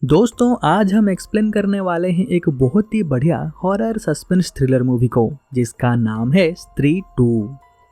दोस्तों आज हम एक्सप्लेन करने वाले हैं एक बहुत ही बढ़िया हॉरर सस्पेंस थ्रिलर मूवी को जिसका नाम है स्त्री 2।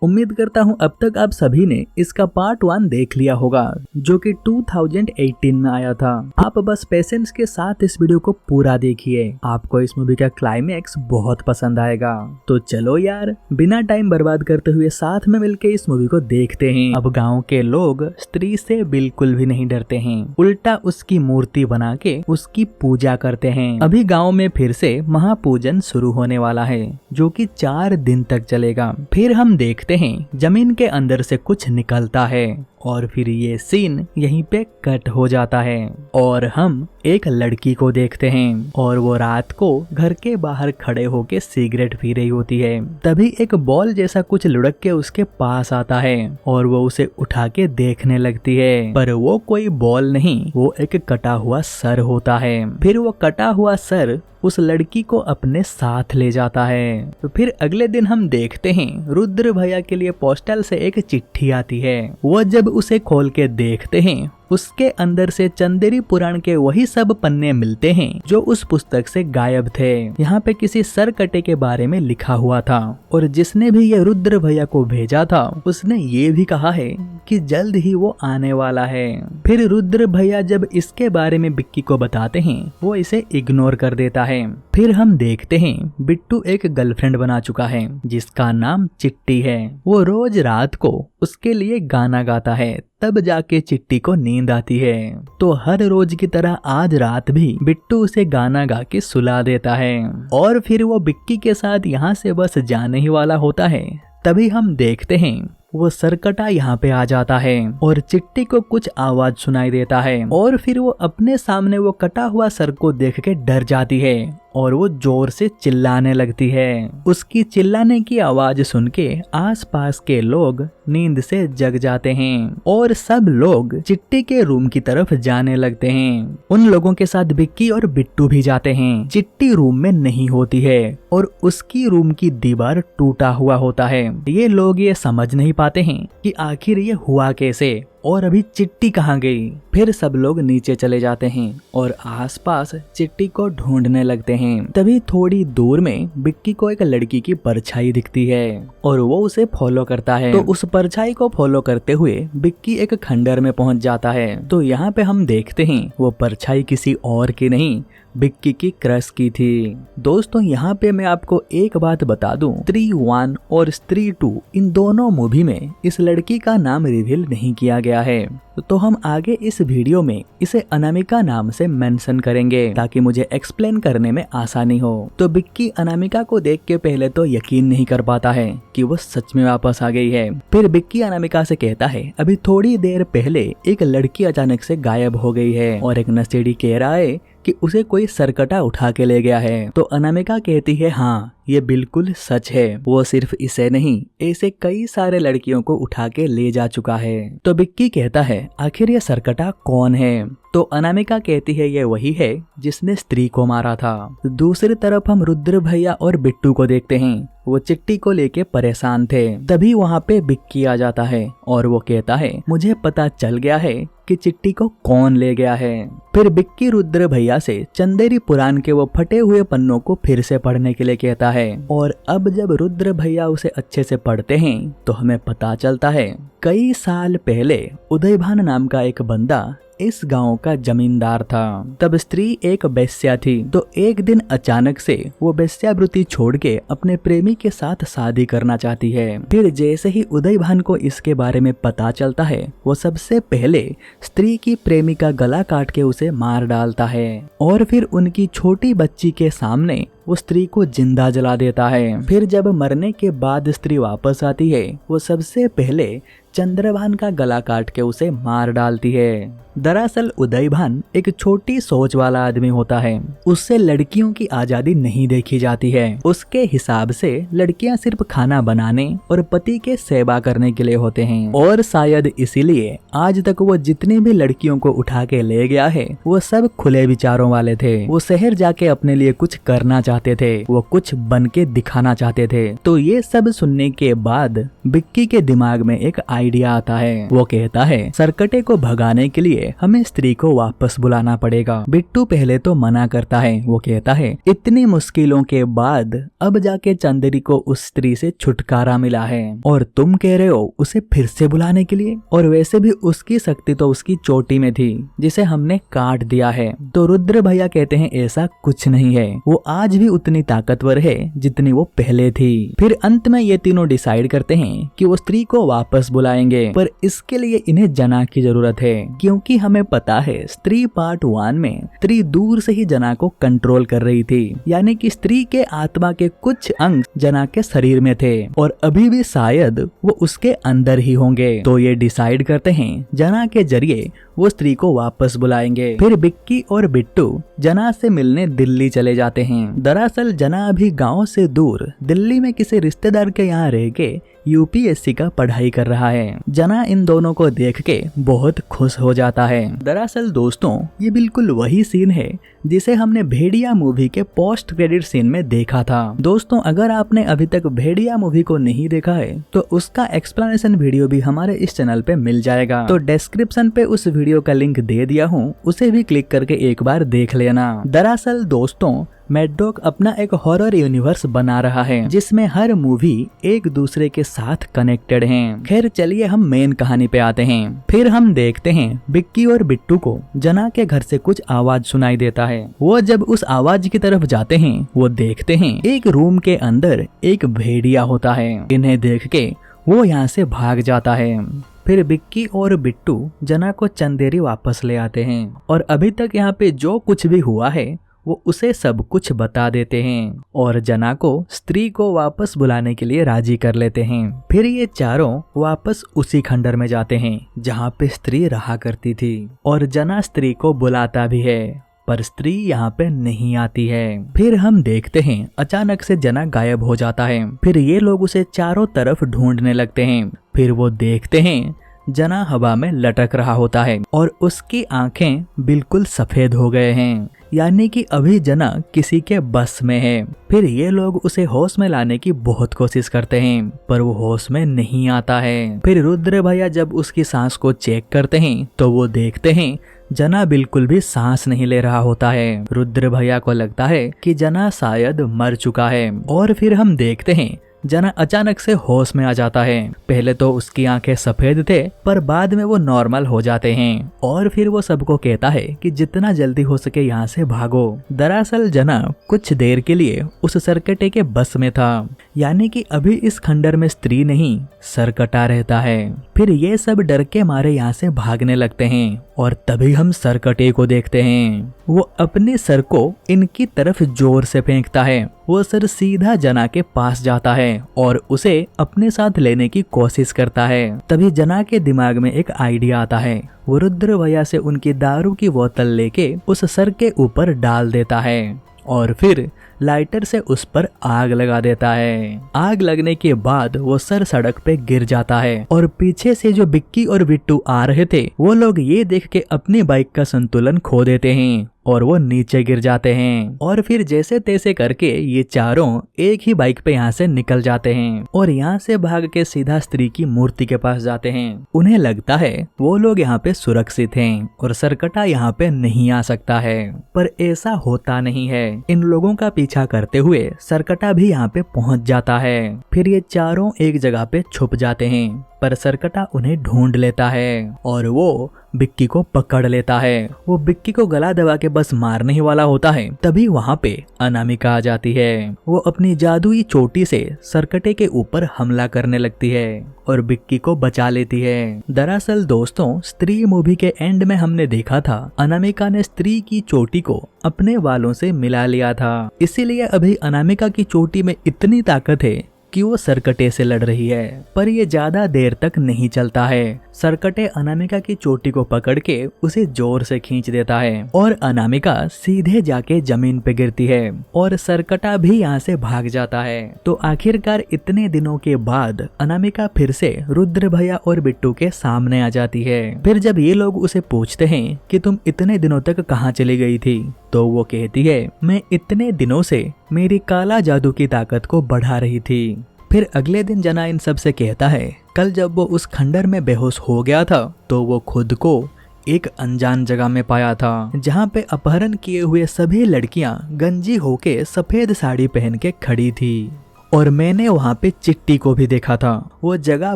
उम्मीद करता हूं अब तक आप सभी ने इसका पार्ट 1 देख लिया होगा जो कि 2018 में आया था। आप बस पेशेंस के साथ इस वीडियो को पूरा देखिए, आपको इस मूवी का क्लाइमैक्स बहुत पसंद आएगा। तो चलो यार बिना टाइम बर्बाद करते हुए साथ में मिलके इस मूवी को देखते हैं। अब गाँव के लोग स्त्री से बिल्कुल भी नहीं डरते हैं, उल्टा उसकी मूर्ति बना के उसकी पूजा करते हैं। अभी गाँव में फिर से महापूजन शुरू होने वाला है जो कि 4 दिन तक चलेगा। फिर हम देखते हैं जमीन के अंदर से कुछ निकलता है और फिर ये सीन यहीं पे कट हो जाता है और हम एक लड़की को देखते हैं और वो रात को घर के बाहर खड़े होके सिगरेट पी रही होती है। तभी एक बॉल जैसा कुछ लुढ़क के उसके पास आता है और वो उसे उठा के देखने लगती है, पर वो कोई बॉल नहीं, वो एक कटा हुआ सर होता है। फिर वो कटा हुआ सर उस लड़की को अपने साथ ले जाता है। तो फिर अगले दिन हम देखते हैं रुद्र भैया के लिए पोस्टल से एक चिट्ठी आती है। वो जब उसे खोल के देखते हैं उसके अंदर से चंदेरी पुराण के वही सब पन्ने मिलते हैं जो उस पुस्तक से गायब थे। यहाँ पे किसी सर कटे के बारे में लिखा हुआ था और जिसने भी ये रुद्र भैया को भेजा था उसने ये भी कहा है कि जल्द ही वो आने वाला है। फिर रुद्र भैया जब इसके बारे में बिक्की को बताते हैं वो इसे इग्नोर कर देता है। फिर हम देखते हैं बिट्टू एक गर्लफ्रेंड बना चुका है जिसका नाम चिट्टी है। वो रोज रात को उसके लिए गाना गाता है, तब जाके चिट्टी को नींद आती है। तो हर रोज की तरह आज रात भी बिट्टू उसे गाना गा के सुला देता है और फिर वो बिक्की के साथ यहाँ से बस जाने ही वाला होता है। तभी हम देखते हैं वो सरकटा यहाँ पे आ जाता है और चिट्टी को कुछ आवाज सुनाई देता है और फिर वो अपने सामने वो कटा हुआ सर को देख के डर जाती है और वो जोर से चिल्लाने लगती है। उसकी चिल्लाने की आवाज सुन के आसपास के लोग नींद से जग जाते हैं और सब लोग चिट्टी के रूम की तरफ जाने लगते हैं। उन लोगों के साथ बिक्की और बिट्टू भी जाते हैं। चिट्टी रूम में नहीं होती है और उसकी रूम की दीवार टूटा हुआ होता है। ये लोग ये समझ नहीं पाते हैं कि आखिर ये हुआ कैसे और अभी चिट्टी कहाँ गई। फिर सब लोग नीचे चले जाते हैं और आसपास चिट्टी को ढूंढने लगते हैं। तभी थोड़ी दूर में बिक्की को एक लड़की की परछाई दिखती है और वो उसे फॉलो करता है। तो उस परछाई को फॉलो करते हुए बिक्की एक खंडर में पहुंच जाता है। तो यहाँ पे हम देखते हैं वो परछाई किसी और की नहीं बिक्की की क्रश की थी। दोस्तों यहाँ पे मैं आपको एक बात बता दूं, स्त्री 1 और स्त्री 2 इन दोनों मूवी में इस लड़की का नाम रिवील नहीं किया गया है। तो हम आगे इस वीडियो में इसे अनामिका नाम से मेंशन करेंगे ताकि मुझे एक्सप्लेन करने में आसानी हो। तो बिक्की अनामिका को देख के पहले तो यकीन नहीं कर पाता है कि वो सच में वापस आ गई है। फिर बिक्की अनामिका से कहता है अभी थोड़ी देर पहले एक लड़की अचानक से गायब हो गई है और एक नशेड़ी कह रहा है कि उसे कोई सरकटा उठा के ले गया है। तो अनामिका कहती है हाँ ये बिल्कुल सच है, वो सिर्फ इसे नहीं ऐसे कई सारे लड़कियों को उठा के ले जा चुका है। तो बिक्की कहता है आखिर ये सरकटा कौन है। तो अनामिका कहती है ये वही है जिसने स्त्री को मारा था। दूसरी तरफ हम रुद्र भैया और बिट्टू को देखते हैं, वो चिट्टी को लेके परेशान थे। तभी वहाँ पे बिक्की आ जाता है और वो कहता है मुझे पता चल गया है कि चिट्टी को कौन ले गया है। फिर बिक्की रुद्र भैया से चंदेरी पुराण के वो फटे हुए पन्नों को फिर से पढ़ने के लिए कहता है और अब जब रुद्र भैया उसे अच्छे से पढ़ते हैं तो हमें पता चलता है कई साल पहले उदयभान नाम का एक बंदा इस गांव का जमींदार था। तब स्त्री एक बेस्या थी। तो एक दिन अचानक से वो बेस्यावृत्ति छोड़ के अपने प्रेमी के साथ शादी करना चाहती है। फिर जैसे ही उदयभान को इसके बारे में पता चलता है वो सबसे पहले स्त्री की प्रेमी का गला काट के उसे मार डालता है और फिर उनकी छोटी बच्ची के सामने वो स्त्री को जिंदा जला देता है। फिर जब मरने के बाद स्त्री वापस आती है वो सबसे पहले चंद्रभान का गला काट के उसे मार डालती है। दरअसल उदयभान एक छोटी सोच वाला आदमी होता है, उससे लड़कियों की आजादी नहीं देखी जाती है। उसके हिसाब से लड़कियां सिर्फ खाना बनाने और पति के सेवा करने के लिए होते हैं और शायद इसीलिए आज तक वो जितनी भी लड़कियों को उठा के ले गया है वो सब खुले विचारों वाले थे। वो शहर जाके अपने लिए कुछ करना चाहते थे, वो कुछ बन के दिखाना चाहते थे। तो ये सब सुनने के बाद बिक्की के दिमाग में एक आइडिया आता है। वो कहता है सरकटे को भगाने के लिए हमें स्त्री को वापस बुलाना पड़ेगा। बिट्टू पहले तो मना करता है। वो कहता है इतनी मुश्किलों के बाद अब जाके चंदेरी को उस स्त्री से छुटकारा मिला है और तुम कह रहे हो उसे फिर से बुलाने के लिए, और वैसे भी उसकी शक्ति तो उसकी चोटी में थी जिसे हमने काट दिया है। तो रुद्र भैया कहते हैं ऐसा कुछ नहीं है, वो आज भी उतनी ताकतवर है जितनी वो पहले थी। फिर अंत में ये तीनों डिसाइड करते हैं कि वो स्त्री को वापस बुलाएंगे, पर इसके लिए इन्हें जना की जरूरत है, क्योंकि हमें पता है स्त्री पार्ट 1 में स्त्री दूर से ही जना को कंट्रोल कर रही थी, यानी कि स्त्री के आत्मा के कुछ अंग जना के शरीर में थे और अभी भी शायद वो उसके अंदर ही होंगे। तो ये डिसाइड करते हैं जना के जरिए वो स्त्री को वापस बुलाएंगे। फिर बिक्की और बिट्टू जना से मिलने दिल्ली चले जाते हैं। दरअसल जना अभी गांव से दूर दिल्ली में किसी रिश्तेदार के यहाँ रह के यूपीएससी का पढ़ाई कर रहा है। जना इन दोनों को देख के बहुत खुश हो जाता है। दरअसल दोस्तों ये बिल्कुल वही सीन है जिसे हमने भेड़िया मूवी के पोस्ट क्रेडिट सीन में देखा था। दोस्तों अगर आपने अभी तक भेड़िया मूवी को नहीं देखा है तो उसका एक्सप्लेनेशन वीडियो भी हमारे इस चैनल पे मिल जाएगा, तो डिस्क्रिप्शन पे उस वीडियो का लिंक दे दिया हूँ, उसे भी क्लिक करके एक बार देख लेना। दरअसल दोस्तों मैड डॉग अपना एक हॉरर यूनिवर्स बना रहा है जिसमें हर मूवी एक दूसरे के साथ कनेक्टेड हैं। खैर चलिए हम मेन कहानी पे आते हैं। फिर हम देखते हैं बिक्की और बिट्टू को जना के घर से कुछ आवाज सुनाई देता है। वो जब उस आवाज की तरफ जाते हैं वो देखते हैं एक रूम के अंदर एक भेड़िया होता है। इन्हें देख के वो यहाँ से भाग जाता है। फिर बिक्की और बिट्टू जना को चंदेरी वापस ले आते हैं और अभी तक यहाँ पे जो कुछ भी हुआ है वो उसे सब कुछ बता देते हैं और जना को स्त्री को वापस बुलाने के लिए राजी कर लेते हैं। फिर ये चारों वापस उसी खंडर में जाते हैं जहाँ पे स्त्री रहा करती थी और जना स्त्री को बुलाता भी है, पर स्त्री यहाँ पे नहीं आती है। फिर हम देखते हैं अचानक से जना गायब हो जाता है। फिर ये लोग उसे चारों तरफ ढूंढने लगते हैं। फिर वो देखते हैं जना हवा में लटक रहा होता है और उसकी आंखें बिल्कुल सफेद हो गए हैं, यानी कि अभी जना किसी के बस में है। फिर ये लोग उसे होश में लाने की बहुत कोशिश करते हैं पर वो होश में नहीं आता है। फिर रुद्र भैया जब उसकी सांस को चेक करते हैं तो वो देखते हैं जना बिल्कुल भी सांस नहीं ले रहा होता है। रुद्र भैया को लगता है कि जना शायद मर चुका है और फिर हम देखते हैं जना अचानक से होश में आ जाता है। पहले तो उसकी आंखें सफेद थे पर बाद में वो नॉर्मल हो जाते हैं और फिर वो सबको कहता है कि जितना जल्दी हो सके यहाँ से भागो। दरअसल जना कुछ देर के लिए उस सरकटे के बस में था, यानी कि अभी इस खंडर में स्त्री नहीं सरकटा रहता है। फिर ये सब डर के मारे यहाँ से भागने लगते हैं और तभी हम सरकटे को देखते हैं। वो अपने सर को इनकी तरफ जोर से फेंकता है। वो सर सीधा जना के पास जाता है और उसे अपने साथ लेने की कोशिश करता है। तभी जना के दिमाग में एक आइडिया आता है। वो रुद्र भैया से उनकी दारू की बोतल लेके उस सर के ऊपर डाल देता है और फिर लाइटर से उस पर आग लगा देता है। आग लगने के बाद वो सर सड़क पे गिर जाता है और पीछे से जो बिक्की और बिट्टू आ रहे थे वो लोग ये देख के अपनी बाइक का संतुलन खो देते हैं और वो नीचे गिर जाते हैं। और फिर जैसे तैसे करके ये चारों एक ही बाइक पे यहाँ से निकल जाते हैं और यहाँ से भाग के सीधा स्त्री की मूर्ति के पास जाते हैं। उन्हें लगता है वो लोग यहाँ पे सुरक्षित हैं और सरकटा यहाँ पे नहीं आ सकता है, पर ऐसा होता नहीं है। इन लोगों का पीछा करते हुए सरकटा भी यहाँ पे पहुँच जाता है। फिर ये चारों एक जगह पे छुप जाते हैं पर सरकटा उन्हें ढूंढ लेता है और वो बिक्की को पकड़ लेता है। वो बिक्की को गला दबा के बस मारने ही वाला होता है, तभी वहाँ पे अनामिका आ जाती है। वो अपनी जादुई चोटी से सरकटे के ऊपर हमला करने लगती है और बिक्की को बचा लेती है। दरअसल दोस्तों स्त्री मूवी के एंड में हमने देखा था अनामिका ने स्त्री की चोटी को अपने बालों से मिला लिया था, इसीलिए अभी अनामिका की चोटी में इतनी ताकत है कि वो सरकटे से लड़ रही है। पर ये ज्यादा देर तक नहीं चलता है। सरकटे अनामिका की चोटी को पकड़ के उसे जोर से खींच देता है और अनामिका सीधे जाके जमीन पे गिरती है और सरकटा भी यहाँ से भाग जाता है। तो आखिरकार इतने दिनों के बाद अनामिका फिर से रुद्र भैया और बिट्टू के सामने आ जाती है। फिर जब ये लोग उसे पूछते हैं कि तुम इतने दिनों तक कहाँ चली गई थी, तो वो कहती है मैं इतने दिनों से मेरी काला जादू की ताकत को बढ़ा रही थी। फिर अगले दिन जना इन सब से कहता है कल जब वो उस खंडर में बेहोश हो गया था तो वो खुद को एक अनजान जगह में पाया था जहाँ पे अपहरण किए हुए सभी लड़कियां गंजी होके सफेद साड़ी पहन के खड़ी थी और मैंने वहाँ पे चिट्टी को भी देखा था। वो जगह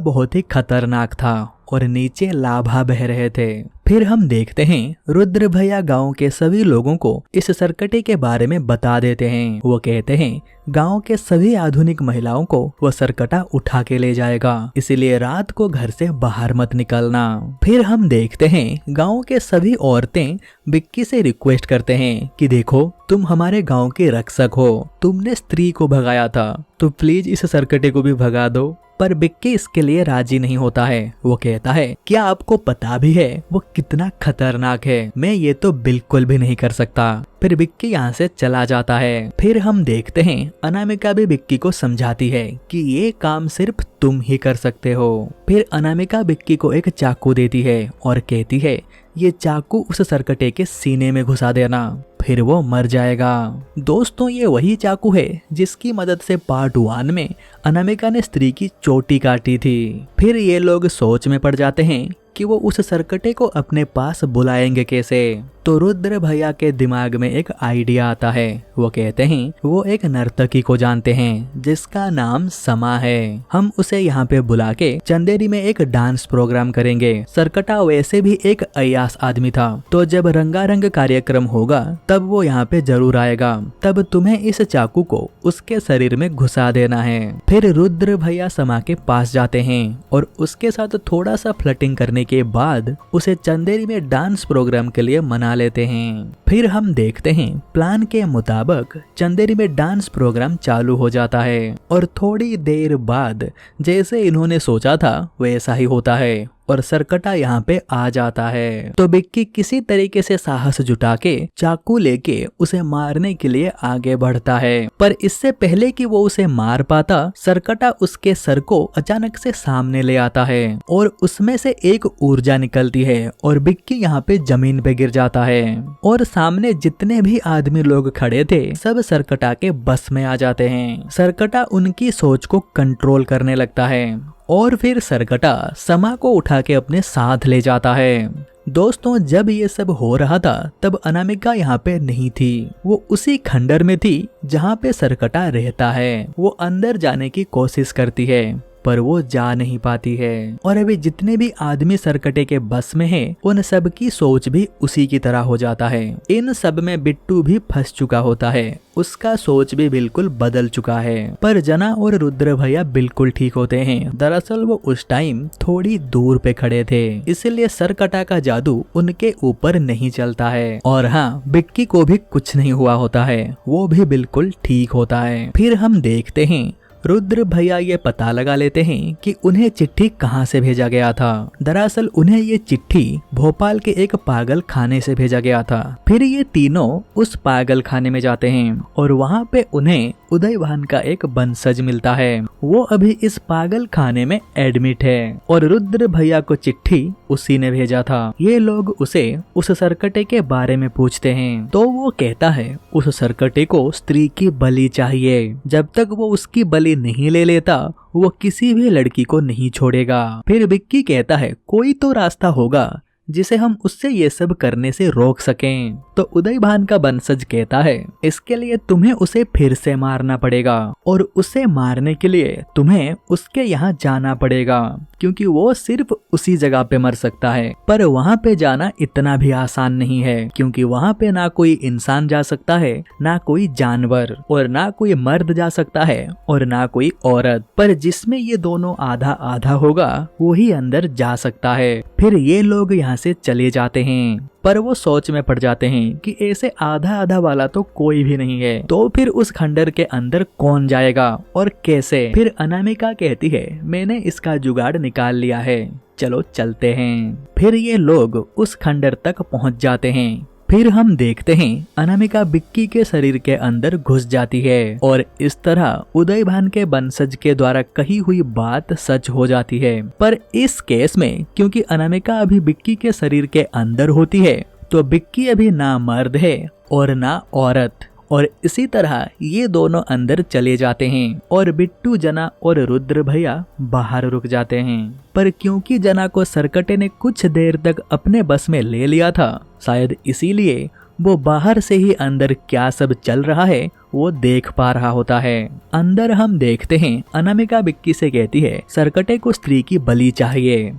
बहुत ही खतरनाक था और नीचे लाभा बह रहे थे। फिर हम देखते हैं रुद्र भैया गांव के सभी लोगों को इस सरकटे के बारे में बता देते हैं। वो कहते हैं गांव के सभी आधुनिक महिलाओं को वो सरकटा उठा के ले जाएगा, इसीलिए रात को घर से बाहर मत निकलना। फिर हम देखते हैं गांव के सभी औरतें बिक्की से रिक्वेस्ट करते हैं कि देखो तुम हमारे गांव के रक्षक हो, तुमने स्त्री को भगाया था तो प्लीज इस सरकटे को भी भगा दो। पर बिक्की इसके लिए राजी नहीं होता है। वो कहता है क्या आपको पता भी है वो कितना खतरनाक है, मैं ये तो बिल्कुल भी नहीं कर सकता। फिर बिक्की यहाँ से चला जाता है। फिर हम देखते हैं अनामिका भी बिक्की को समझाती है कि ये काम सिर्फ तुम ही कर सकते हो। फिर अनामिका बिक्की को एक चाकू देती है और कहती है ये चाकू उस सरकटे के सीने में घुसा देना, फिर वो मर जाएगा। दोस्तों ये वही चाकू है जिसकी मदद से पार्ट 1 में अनामिका ने स्त्री की चोटी काटी थी। फिर ये लोग सोच में पड़ जाते हैं कि वो उस सरकटे को अपने पास बुलाएंगे कैसे। तो रुद्र भैया के दिमाग में एक आइडिया आता है। वो कहते हैं वो एक नर्तकी को जानते हैं जिसका नाम समा है, हम उसे यहाँ पे बुला के चंदेरी में एक डांस प्रोग्राम करेंगे। सरकटा वैसे भी एक अय्यास आदमी था, तो जब रंगारंग कार्यक्रम होगा तब वो यहाँ पे जरूर आएगा, तब तुम्हें इस चाकू को उसके शरीर में घुसा देना है। फिर रुद्र भैया समा के पास जाते हैं और उसके साथ थोड़ा सा फ्लर्टिंग करने के बाद उसे चंदेरी में डांस प्रोग्राम के लिए मना लेते हैं। फिर हम देखते हैं प्लान के मुताबिक चंदेरी में डांस प्रोग्राम चालू हो जाता है और थोड़ी देर बाद जैसे इन्होंने सोचा था वैसा ही होता है और सरकटा यहाँ पे आ जाता है। तो बिक्की किसी तरीके से साहस जुटा के चाकू लेके उसे मारने के लिए आगे बढ़ता है, पर इससे पहले कि वो उसे मार पाता सरकटा उसके सर को अचानक से सामने ले आता है और उसमें से एक ऊर्जा निकलती है और बिक्की यहाँ पे जमीन पे गिर जाता है और सामने जितने भी आदमी लोग खड़े थे सब सरकटा के बस में आ जाते हैं। सरकटा उनकी सोच को कंट्रोल करने लगता है और फिर सरकटा समा को उठा के अपने साथ ले जाता है। दोस्तों जब ये सब हो रहा था तब अनामिका यहाँ पे नहीं थी, वो उसी खंडर में थी जहाँ पे सरकटा रहता है। वो अंदर जाने की कोशिश करती है पर वो जा नहीं पाती है और अभी जितने भी आदमी सरकटे के बस में हैं, उन सब की सोच भी उसी की तरह हो जाता है। इन सब में बिट्टू भी फंस चुका होता है, उसका सोच भी बिल्कुल बदल चुका है। पर जना और रुद्र भैया बिल्कुल ठीक होते हैं। दरअसल वो उस टाइम थोड़ी दूर पे खड़े थे, इसलिए सरकटा का जादू उनके ऊपर नहीं चलता है। और हाँ, बिक्की को भी कुछ नहीं हुआ होता है, वो भी बिल्कुल ठीक होता है। फिर हम देखते हैं रुद्र भैया ये पता लगा लेते हैं कि उन्हें चिट्ठी कहाँ से भेजा गया था। दरअसल उन्हें ये चिट्ठी भोपाल के एक पागल खाने से भेजा गया था। फिर ये तीनों उस पागल खाने में जाते हैं और वहाँ पे उन्हें उदय भान का एक बंसज मिलता है। वो अभी इस पागल खाने में एडमिट है और रुद्र भैया को चिट्ठी उसी ने भेजा था। ये लोग उसे उस सरकटे के बारे में पूछते हैं तो वो कहता है उस सरकटे को स्त्री की बलि चाहिए, जब तक वो उसकी बलि नहीं ले लेता वो किसी भी लड़की को नहीं छोड़ेगा। फिर बिक्की कहता है कोई तो रास्ता होगा जिसे हम उससे ये सब करने से रोक सकें। तो उदय भान का बंसज कहता है इसके लिए तुम्हें उसे फिर से मारना पड़ेगा और उसे मारने के लिए तुम्हें उसके यहाँ जाना पड़ेगा, क्योंकि वो सिर्फ उसी जगह पे मर सकता है। पर वहाँ पे जाना इतना भी आसान नहीं है, क्योंकि वहाँ पे ना कोई इंसान जा सकता है, ना कोई जानवर, और ना कोई मर्द जा सकता है और ना कोई औरत। पर जिसमें ये दोनों आधा आधा होगा वही अंदर जा सकता है। फिर ये लोग यहाँ से चले जाते हैं, पर वो सोच में पड़ जाते हैं कि ऐसे आधा आधा वाला तो कोई भी नहीं है, तो फिर उस खंडर के अंदर कौन जाएगा और कैसे। फिर अनामिका कहती है मैंने इसका जुगाड़ निकाल लिया है, चलो चलते हैं। फिर ये लोग उस खंडर तक पहुंच जाते हैं। फिर हम देखते हैं अनामिका बिक्की के शरीर के अंदर घुस जाती है और इस तरह उदय भान के बंसज के द्वारा कही हुई बात सच हो जाती है। पर इस केस में क्योंकि अनामिका अभी बिक्की के शरीर के अंदर होती है, तो बिक्की अभी ना मर्द है और ना औरत, और इसी तरह ये दोनों अंदर चले जाते हैं और बिट्टू, जना और रुद्र भैया बाहर रुक जाते हैं। पर क्योंकि जना को सरकटे ने कुछ देर तक अपने बस में ले लिया था, शायद इसीलिए वो बाहर से ही अंदर क्या सब चल रहा है वो देख पा रहा होता है। अंदर हम देखते हैं अनामिका बिक्की से कहती है सरकटे को स्त्री की बलि चाहिए,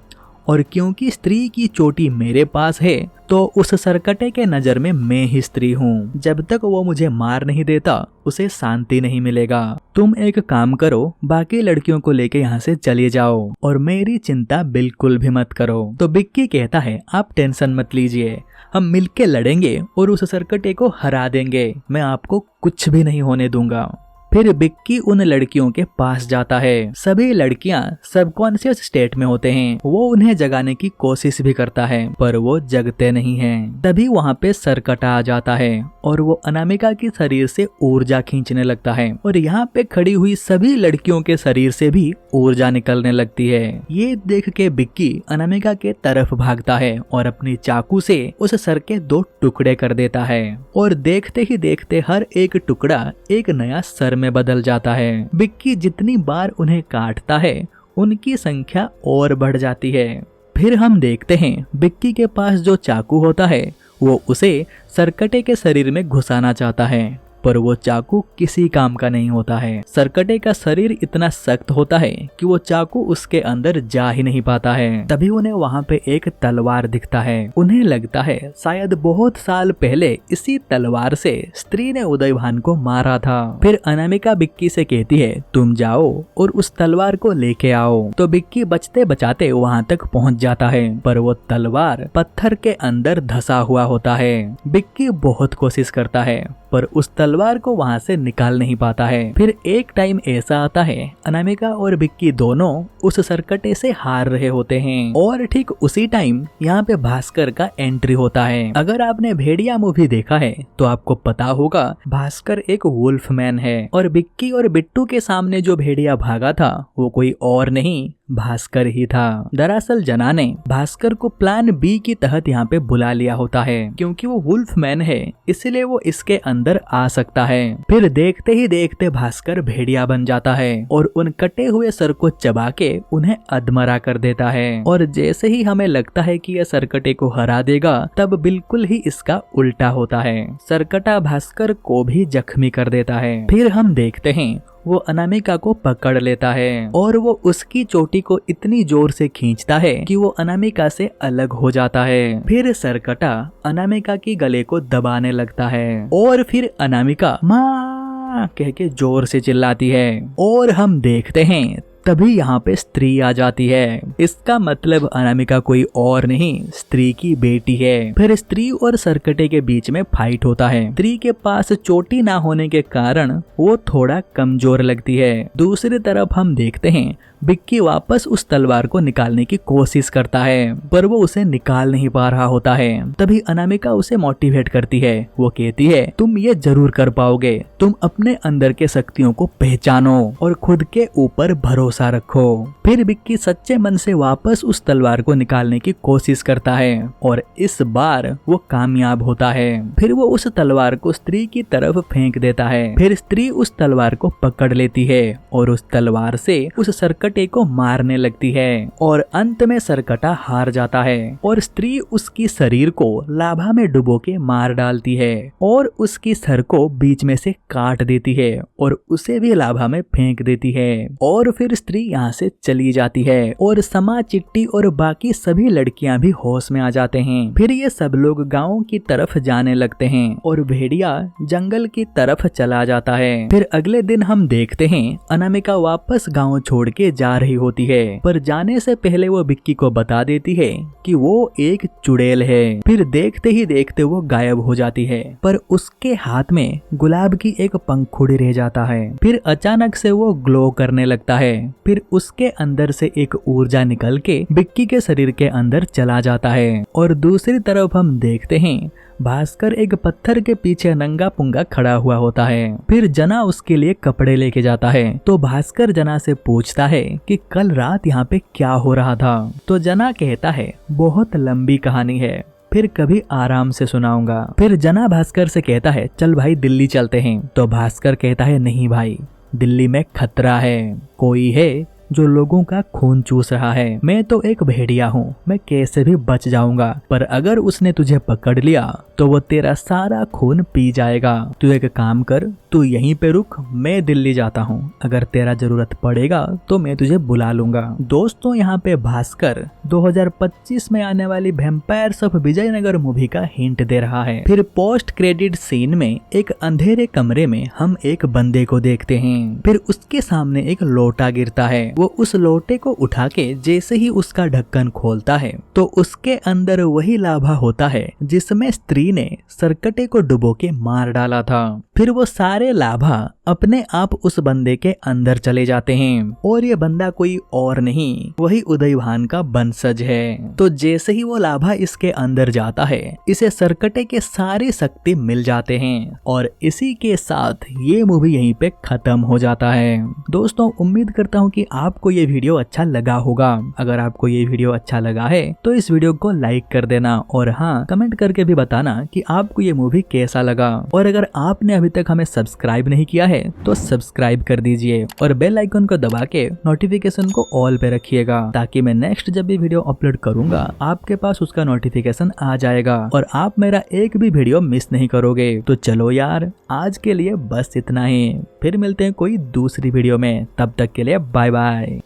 और क्योंकि स्त्री की चोटी मेरे पास है तो उस सरकटे के नजर में मैं ही स्त्री हूँ। जब तक वो मुझे मार नहीं देता उसे शांति नहीं मिलेगा। तुम एक काम करो, बाकी लड़कियों को लेके यहाँ से चले जाओ और मेरी चिंता बिल्कुल भी मत करो। तो बिक्की कहता है आप टेंशन मत लीजिए, हम मिलके लड़ेंगे और उस सरकटे को हरा देंगे, मैं आपको कुछ भी नहीं होने दूंगा। फिर बिक्की उन लड़कियों के पास जाता है। सभी लड़कियां सबकॉन्शियस स्टेट में होते हैं। वो उन्हें जगाने की कोशिश भी करता है पर वो जगते नहीं हैं। तभी वहाँ पे सरकटा आ जाता है और वो अनामिका के शरीर से ऊर्जा खींचने लगता है और यहाँ पे खड़ी हुई सभी लड़कियों के शरीर से भी ऊर्जा निकलने लगती है। ये देख के बिक्की अनामिका के तरफ भागता है और अपनी चाकू से उस सर के 2 टुकड़े कर देता है और देखते ही देखते हर एक टुकड़ा एक नया सर में बदल जाता है। बिक्की जितनी बार उन्हें काटता है उनकी संख्या और बढ़ जाती है। फिर हम देखते हैं बिक्की के पास जो चाकू होता है वो उसे सरकटे के शरीर में घुसाना चाहता है पर वो चाकू किसी काम का नहीं होता है। सरकटे का शरीर इतना सख्त होता है कि वो चाकू उसके अंदर जा ही नहीं पाता है। तभी उन्हें वहाँ पे एक तलवार दिखता है। उन्हें लगता है शायद बहुत साल पहले इसी तलवार से स्त्री ने उदयभान को मारा था। फिर अनामिका बिक्की से कहती है तुम जाओ और उस तलवार को लेके आओ। तो बिक्की बचते बचाते वहाँ तक पहुँच जाता है पर वो तलवार पत्थर के अंदर धसा हुआ होता है। बिक्की बहुत कोशिश करता है पर उस तलवार को वहां से निकाल नहीं पाता है। फिर एक टाइम ऐसा आता है अनामिका और बिक्की दोनों उस सरकटे से हार रहे होते हैं और ठीक उसी टाइम यहाँ पे भास्कर का एंट्री होता है। अगर आपने भेड़िया मूवी देखा है तो आपको पता होगा भास्कर एक वुल्फ मैन है और बिक्की और बिट्टू के सामने जो भेड़िया भागा था वो कोई और नहीं भास्कर ही था। दरअसल जना ने भास्कर को प्लान बी के तहत यहाँ पे बुला लिया होता है। क्योंकि वो वुल्फ मैन है इसलिए वो इसके अंदर आ सकता है। फिर देखते ही देखते भास्कर भेड़िया बन जाता है और उन कटे हुए सर को चबा के उन्हें अधमरा कर देता है। और जैसे ही हमें लगता है कि यह सरकटे को हरा देगा तब बिल्कुल ही इसका उल्टा होता है। सरकटा भास्कर को भी जख्मी कर देता है। फिर हम देखते हैं वो अनामिका को पकड़ लेता है और वो उसकी चोटी को इतनी जोर से खींचता है कि वो अनामिका से अलग हो जाता है। फिर सरकटा अनामिका की गले को दबाने लगता है और फिर अनामिका माँ कह के जोर से चिल्लाती है और हम देखते हैं तभी यहाँ पे स्त्री आ जाती है। इसका मतलब अनामिका कोई और नहीं स्त्री की बेटी है। फिर स्त्री और सरकटे के बीच में फाइट होता है। स्त्री के पास चोटी ना होने के कारण वो थोड़ा कमजोर लगती है। दूसरी तरफ हम देखते हैं बिक्की वापस उस तलवार को निकालने की कोशिश करता है पर वो उसे निकाल नहीं पा रहा होता है। तभी अनामिका उसे मोटिवेट करती है। वो कहती है तुम ये जरूर कर पाओगे, तुम अपने अंदर के शक्तियों को पहचानो और खुद के ऊपर भरोसा रखो। फिर बिक्की सच्चे मन से वापस उस तलवार को निकालने की कोशिश करता है और इस बार वो कामयाब होता है। फिर वो उस तलवार को स्त्री की तरफ फेंक देता है। फिर स्त्री उस तलवार को पकड़ लेती है और उस तलवार से उस सरकटे को मारने लगती है और अंत में सरकटा हार जाता है और स्त्री उसकी शरीर को लाभा में डुबो के मार डालती है और उसकी सर को बीच में से काट देती है और उसे भी लाभा में फेंक देती है और फिर स्त्री यहाँ से चली जाती है और समा, चिट्टी और बाकी सभी लड़कियां भी होश में आ जाते हैं। फिर ये सब लोग गाँव की तरफ जाने लगते हैं और भेड़िया जंगल की तरफ चला जाता है। फिर अगले दिन हम देखते हैं अनामिका वापस गाँव छोड़ के जा रही होती है पर जाने से पहले वो बिक्की को बता देती है कि वो एक चुड़ैल है। फिर देखते ही देखते वो गायब हो जाती है पर उसके हाथ में गुलाब की एक पंखुड़ी रह जाता है। फिर अचानक से वो ग्लो करने लगता है। फिर उसके अंदर से एक ऊर्जा निकल के बिक्की के शरीर के अंदर चला जाता है और दूसरी तरफ हम देखते हैं भास्कर एक पत्थर के पीछे नंगा पुंगा खड़ा हुआ होता है। फिर जना उसके लिए कपड़े लेके जाता है तो भास्कर जना से पूछता है कि कल रात यहाँ पे क्या हो रहा था। तो जना कहता है बहुत लंबी कहानी है, फिर कभी आराम से सुनाऊंगा। फिर जना भास्कर से कहता है चल भाई दिल्ली चलते हैं। तो भास्कर कहता है नहीं भाई, दिल्ली में खतरा है, कोई है जो लोगों का खून चूस रहा है। मैं तो एक भेड़िया हूँ, मैं कैसे भी बच जाऊंगा, पर अगर उसने तुझे पकड़ लिया तो वो तेरा सारा खून पी जाएगा। तू एक काम कर, तू यहीं पे रुक, मैं दिल्ली जाता हूँ, अगर तेरा जरूरत पड़ेगा तो मैं तुझे बुला लूंगा। दोस्तों यहाँ पे भास्कर 2025 में आने वाली वैम्पायर्स ऑफ विजयनगर मूवी का हिंट दे रहा है। फिर पोस्ट क्रेडिट सीन में एक अंधेरे कमरे में हम एक बंदे को देखते हैं। फिर उसके सामने एक लोटा गिरता है। वो उस लोटे को उठा के जैसे ही उसका ढक्कन खोलता है तो उसके अंदर वही लाभा होता है जिसमें स्त्री ने सरकटे को डुबो के मार डाला था। फिर वो सारे लाभा अपने आप उस बंदे के अंदर चले जाते हैं और ये बंदा कोई और नहीं, वही उदयभान का वंशज है। तो जैसे ही वो लाभा इसके अंदर जाता है, इसे सरकटे के सारी शक्ति मिल जाते हैं और इसी के साथ ये मूवी यहीं पे खत्म हो जाता है। दोस्तों उम्मीद करता हूँ कि आपको ये वीडियो अच्छा लगा होगा। अगर आपको ये वीडियो अच्छा लगा है तो इस वीडियो को लाइक कर देना और हाँ कमेंट करके भी बताना कि आपको ये मूवी कैसा लगा। और अगर आपने अभी तक हमें सब्सक्राइब नहीं किया है तो सब्सक्राइब कर दीजिए और बेल आइकन को दबा के नोटिफिकेशन को ऑल पे रखिएगा, ताकि मैं नेक्स्ट जब भी वीडियो अपलोड करूंगा आपके पास उसका नोटिफिकेशन आ जाएगा और आप मेरा एक भी वीडियो मिस नहीं करोगे। तो चलो यार आज के लिए बस इतना ही, फिर मिलते हैं कोई दूसरी वीडियो में, तब तक के लिए बाय बाय।